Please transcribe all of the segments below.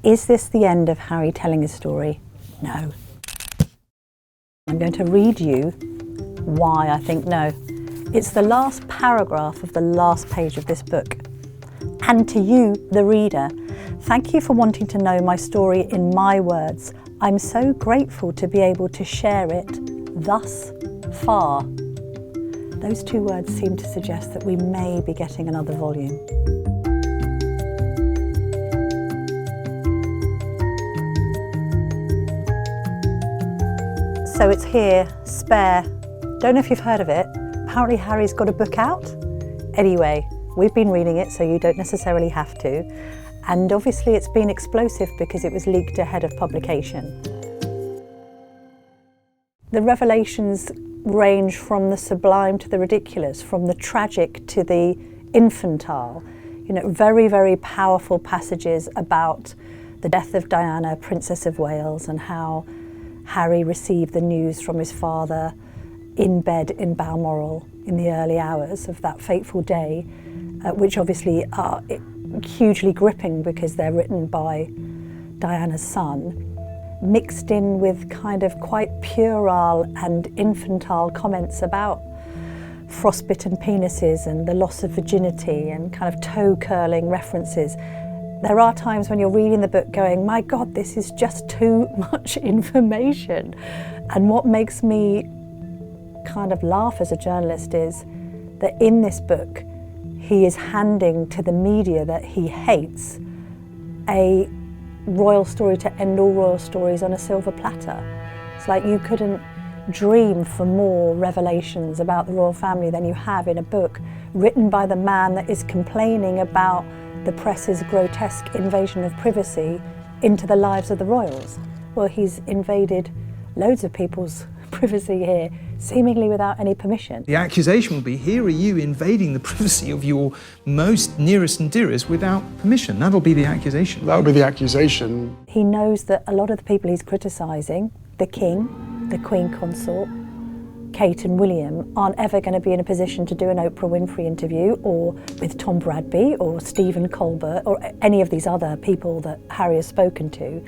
Is this the end of Harry telling his story? No. I'm going to read you why I think no. It's the last paragraph of the last page of this book. And to you, the reader, thank you for wanting to know my story in my words. I'm so grateful to be able to share it thus far. Those two words seem to suggest that we may be getting another volume. So it's here, spare. Don't know if you've heard of it. Apparently Harry's got a book out. Anyway, we've been reading it, so you don't necessarily have to. And obviously it's been explosive because it was leaked ahead of publication. The revelations range from the sublime to the ridiculous, from the tragic to the infantile. You know, very, very powerful passages about the death of Diana, Princess of Wales, and how Harry received the news from his father in bed in Balmoral in the early hours of that fateful day, which obviously are hugely gripping because they're written by Diana's son, mixed in with kind of quite puerile and infantile comments about frostbitten penises and the loss of virginity and kind of toe-curling references. There are times when you're reading the book going, my God, this is just too much information. And what makes me kind of laugh as a journalist is that in this book, he is handing to the media that he hates a royal story to end all royal stories on a silver platter. It's like you couldn't dream for more revelations about the royal family than you have in a book written by the man that is complaining about the press's grotesque invasion of privacy into the lives of the royals. Well, he's invaded loads of people's privacy here, seemingly without any permission. The accusation will be, here are you invading the privacy of your most nearest and dearest without permission. That'll be the accusation. That would be the accusation. He knows that a lot of the people he's criticising, the King, the Queen Consort, Kate and William, aren't ever going to be in a position to do an Oprah Winfrey interview or with Tom Bradby or Stephen Colbert or any of these other people that Harry has spoken to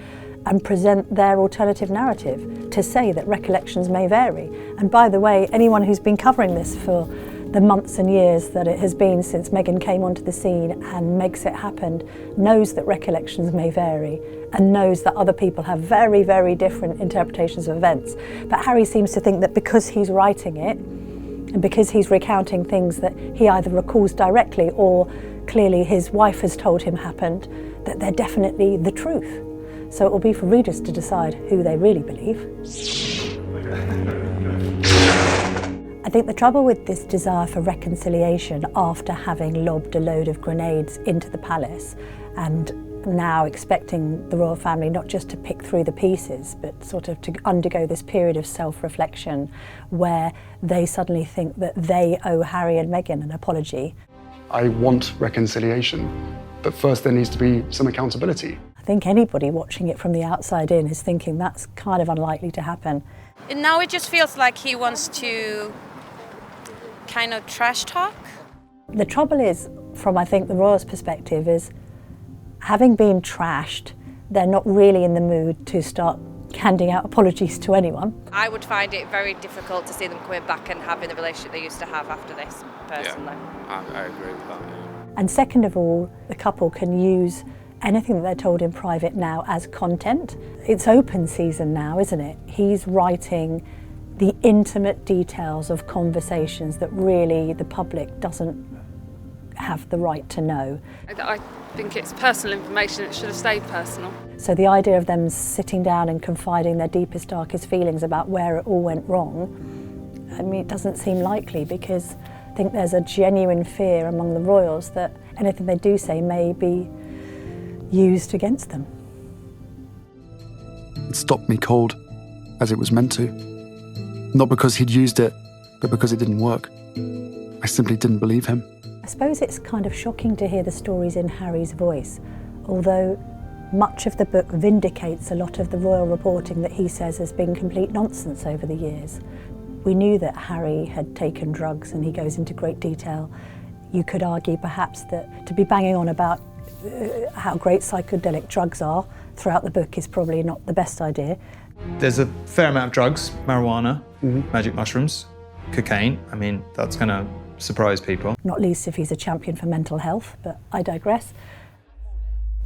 and present their alternative narrative to say that recollections may vary. And by the way, anyone who's been covering this for the months and years that it has been since Meghan came onto the scene and Meg's It Happened knows that recollections may vary and knows that other people have very, very different interpretations of events. But Harry seems to think that because he's writing it and because he's recounting things that he either recalls directly or clearly his wife has told him happened, that they're definitely the truth. So it will be for readers to decide who they really believe. I think the trouble with this desire for reconciliation after having lobbed a load of grenades into the palace and now expecting the royal family not just to pick through the pieces but sort of to undergo this period of self-reflection where they suddenly think that they owe Harry and Meghan an apology. I want reconciliation, but first there needs to be some accountability. I think anybody watching it from the outside in is thinking that's kind of unlikely to happen. And now it just feels like he wants to kind of trash talk. The trouble is, from I think the royals' perspective, is having been trashed, they're not really in the mood to start handing out apologies to anyone. I would find it very difficult to see them coming back and having the relationship they used to have after this, personally. Yeah, I agree with that. Yeah. And second of all, the couple can use anything that they're told in private now as content. It's open season now, isn't it? He's writing the intimate details of conversations that really the public doesn't have the right to know. I think it's personal information, it should have stayed personal. So the idea of them sitting down and confiding their deepest, darkest feelings about where it all went wrong, I mean, it doesn't seem likely because I think there's a genuine fear among the royals that anything they do say may be used against them. It stopped me cold, as it was meant to. Not because he'd used it, but because it didn't work. I simply didn't believe him. I suppose it's kind of shocking to hear the stories in Harry's voice, although much of the book vindicates a lot of the royal reporting that he says has been complete nonsense over the years. We knew that Harry had taken drugs and he goes into great detail. You could argue perhaps that to be banging on about how great psychedelic drugs are, throughout the book is probably not the best idea. There's a fair amount of drugs, marijuana, magic mushrooms, cocaine. I mean, that's going to surprise people. Not least if he's a champion for mental health, but I digress.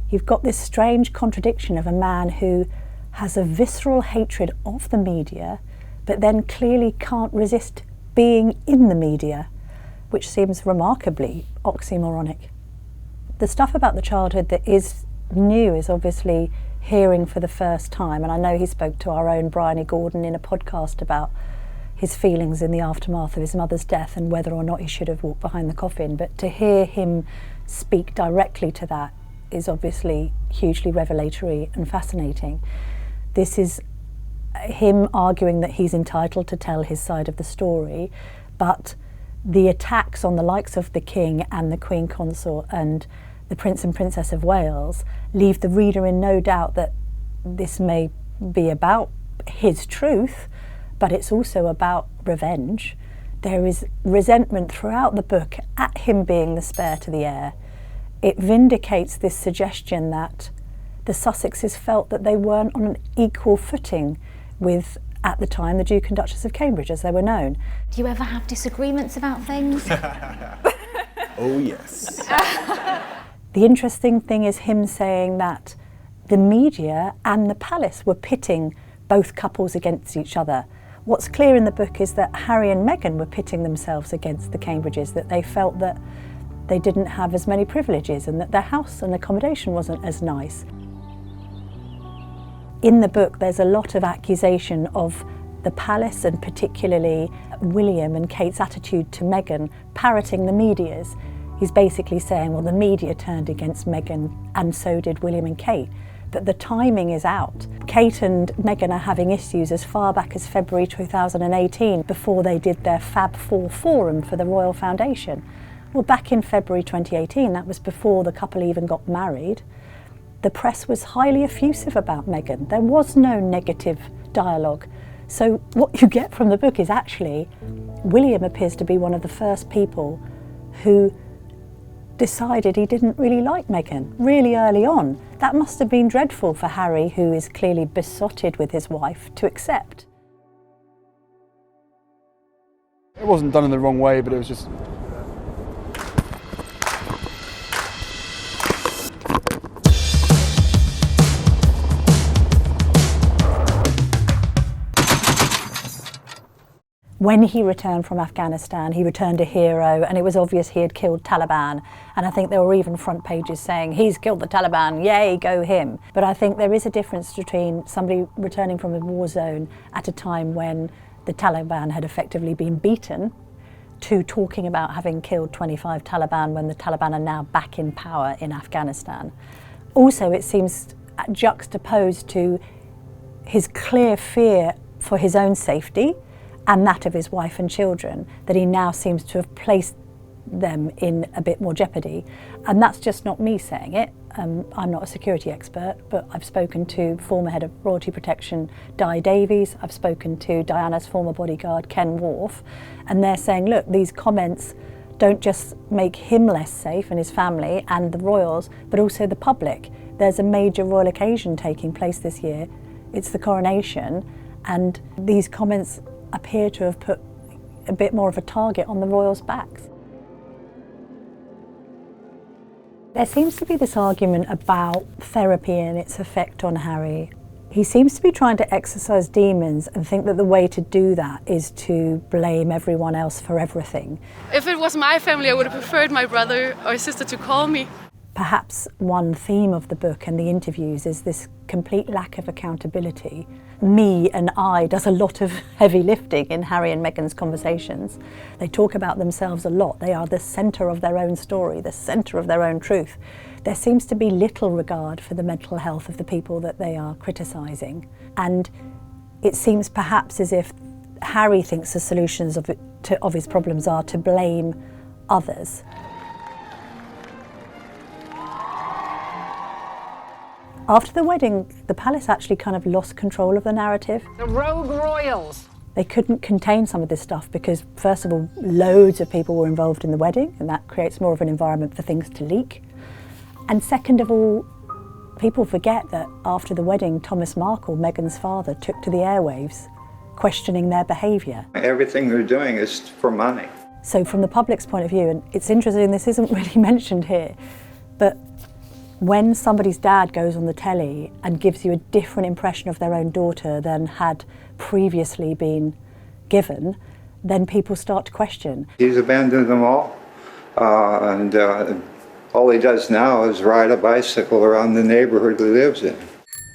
You've got this strange contradiction of a man who has a visceral hatred of the media, but then clearly can't resist being in the media, which seems remarkably oxymoronic. The stuff about the childhood that is new is obviously hearing for the first time, and I know he spoke to our own Bryony Gordon in a podcast about his feelings in the aftermath of his mother's death and whether or not he should have walked behind the coffin, but to hear him speak directly to that is obviously hugely revelatory and fascinating. This is him arguing that he's entitled to tell his side of the story, but the attacks on the likes of the King and the Queen Consort and the Prince and Princess of Wales leave the reader in no doubt that this may be about his truth, but it's also about revenge. There is resentment throughout the book at him being the spare to the heir. It vindicates this suggestion that the Sussexes felt that they weren't on an equal footing with, at the time, the Duke and Duchess of Cambridge, as they were known. Do you ever have disagreements about things? Oh, yes. The interesting thing is him saying that the media and the palace were pitting both couples against each other. What's clear in the book is that Harry and Meghan were pitting themselves against the Cambridges, that they felt that they didn't have as many privileges and that their house and accommodation wasn't as nice. In the book, there's a lot of accusation of the palace and particularly William and Kate's attitude to Meghan, parroting the media's. He's basically saying, well, the media turned against Meghan and so did William and Kate. But the timing is out. Kate and Meghan are having issues as far back as February 2018 before they did their Fab Four forum for the Royal Foundation. Well, back in February 2018, that was before the couple even got married, the press was highly effusive about Meghan. There was no negative dialogue. So what you get from the book is actually William appears to be one of the first people who decided he didn't really like Meghan really early on. That must have been dreadful for Harry, who is clearly besotted with his wife, to accept. It wasn't done in the wrong way, but it was just... When he returned from Afghanistan, he returned a hero, and it was obvious he had killed Taliban. And I think there were even front pages saying, he's killed the Taliban, yay, go him. But I think there is a difference between somebody returning from a war zone at a time when the Taliban had effectively been beaten, to talking about having killed 25 Taliban when the Taliban are now back in power in Afghanistan. Also, it seems juxtaposed to his clear fear for his own safety and that of his wife and children, that he now seems to have placed them in a bit more jeopardy. And that's just not me saying it. I'm not a security expert, but I've spoken to former head of royalty protection, Di Davies. I've spoken to Diana's former bodyguard, Ken Worf, and they're saying, look, these comments don't just make him less safe and his family and the royals, but also the public. There's a major royal occasion taking place this year. It's the coronation, and these comments appear to have put a bit more of a target on the royals' backs. There seems to be this argument about therapy and its effect on Harry. He seems to be trying to exorcise demons and think that the way to do that is to blame everyone else for everything. If it was my family, I would have preferred my brother or sister to call me. Perhaps one theme of the book and the interviews is this complete lack of accountability. Me and I does a lot of heavy lifting in Harry and Meghan's conversations. They talk about themselves a lot. They are the centre of their own story, the centre of their own truth. There seems to be little regard for the mental health of the people that they are criticising. And it seems perhaps as if Harry thinks the solutions of his problems are to blame others. After the wedding, the palace actually kind of lost control of the narrative. The rogue royals. They couldn't contain some of this stuff because, first of all, loads of people were involved in the wedding, and that creates more of an environment for things to leak. And second of all, People forget that after the wedding, Thomas Markle, Meghan's father, took to the airwaves, questioning their behaviour. Everything they're doing is for money. So from the public's point of view, and it's interesting, this isn't really mentioned here, but when somebody's dad goes on the telly and gives you a different impression of their own daughter than had previously been given, then people start to question. He's abandoned them all, and all he does now is ride a bicycle around the neighbourhood he lives in.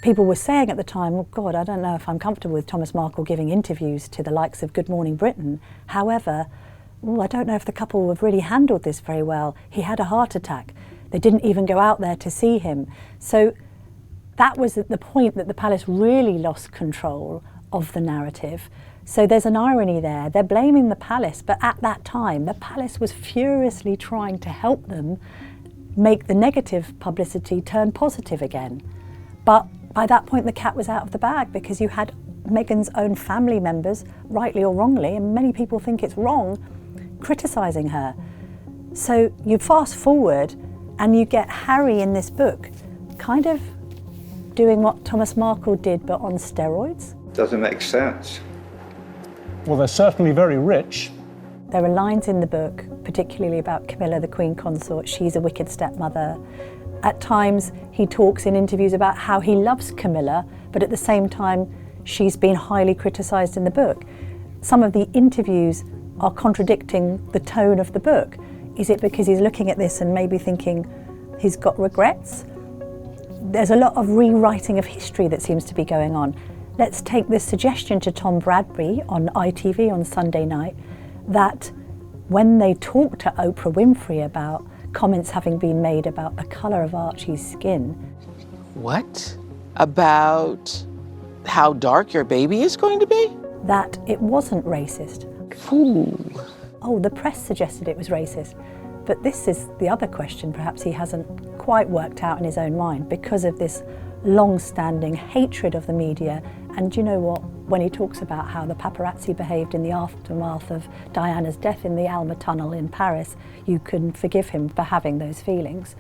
People were saying at the time, oh God, I don't know if I'm comfortable with Thomas Markle giving interviews to the likes of Good Morning Britain. However, I don't know if the couple have really handled this very well. He had a heart attack. They didn't even go out there to see him. So that was at the point that the palace really lost control of the narrative. So there's an irony there. They're blaming the palace, but at that time, the palace was furiously trying to help them make the negative publicity turn positive again. But by that point, the cat was out of the bag because you had Meghan's own family members, rightly or wrongly, and many people think it's wrong, criticising her. So you fast forward and you get Harry in this book kind of doing what Thomas Markle did, but on steroids. Doesn't make sense. Well, they're certainly very rich. There are lines in the book, particularly about Camilla, the Queen Consort. She's a wicked stepmother. At times, he talks in interviews about how he loves Camilla, but at the same time, she's been highly criticised in the book. Some of the interviews are contradicting the tone of the book. Is it because he's looking at this and maybe thinking he's got regrets? There's a lot of rewriting of history that seems to be going on. Let's take this suggestion to Tom Bradby on ITV on Sunday night, that when they talked to Oprah Winfrey about comments having been made about the colour of Archie's skin. What? About how dark your baby is going to be? That it wasn't racist. Ooh. Oh, the press suggested it was racist. But this is the other question perhaps he hasn't quite worked out in his own mind because of this long-standing hatred of the media. And you know what? When he talks about how the paparazzi behaved in the aftermath of Diana's death in the Alma Tunnel in Paris, you can forgive him for having those feelings.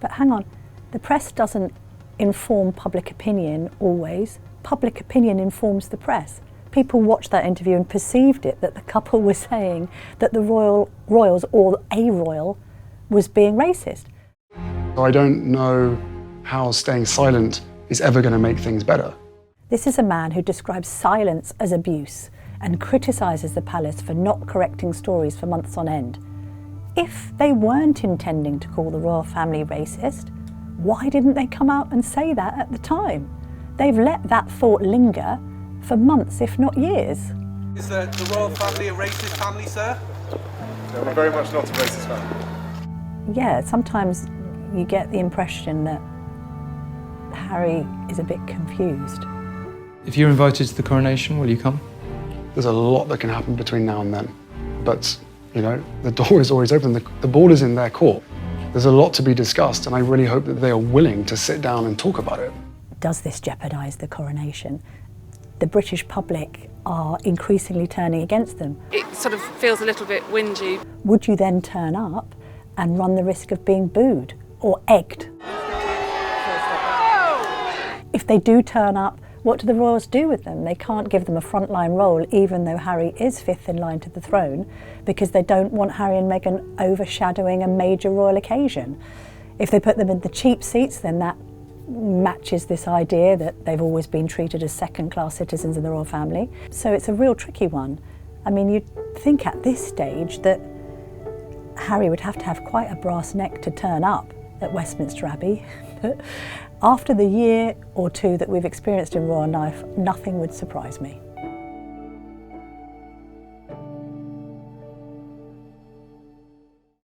But hang on, the press doesn't inform public opinion always. Public opinion informs the press. People watched that interview and perceived it that the couple was saying that the royals or a royal was being racist. I don't know how staying silent is ever going to make things better. This is a man who describes silence as abuse and criticises the palace for not correcting stories for months on end. If they weren't intending to call the royal family racist, why didn't they come out and say that at the time? They've let that thought linger for months, if not years. Is the royal family a racist family, sir? No, we're very much not a racist family. Yeah, sometimes you get the impression that Harry is a bit confused. If you're invited to the coronation, will you come? There's a lot that can happen between now and then. But, you know, the door is always open. The ball is in their court. There's a lot to be discussed, and I really hope that they are willing to sit down and talk about it. Does this jeopardise the coronation? The British public are increasingly turning against them. It sort of feels a little bit whingy. Would you then turn up and run the risk of being booed or egged? If they do turn up, what do the royals do with them? They can't give them a frontline role, even though Harry is fifth in line to the throne, because they don't want Harry and Meghan overshadowing a major royal occasion. If they put them in the cheap seats, then that matches this idea that they've always been treated as second-class citizens in the royal family. So it's a real tricky one. I mean, you'd think at this stage that Harry would have to have quite a brass neck to turn up at Westminster Abbey. But after the year or two that we've experienced in royal life, nothing would surprise me.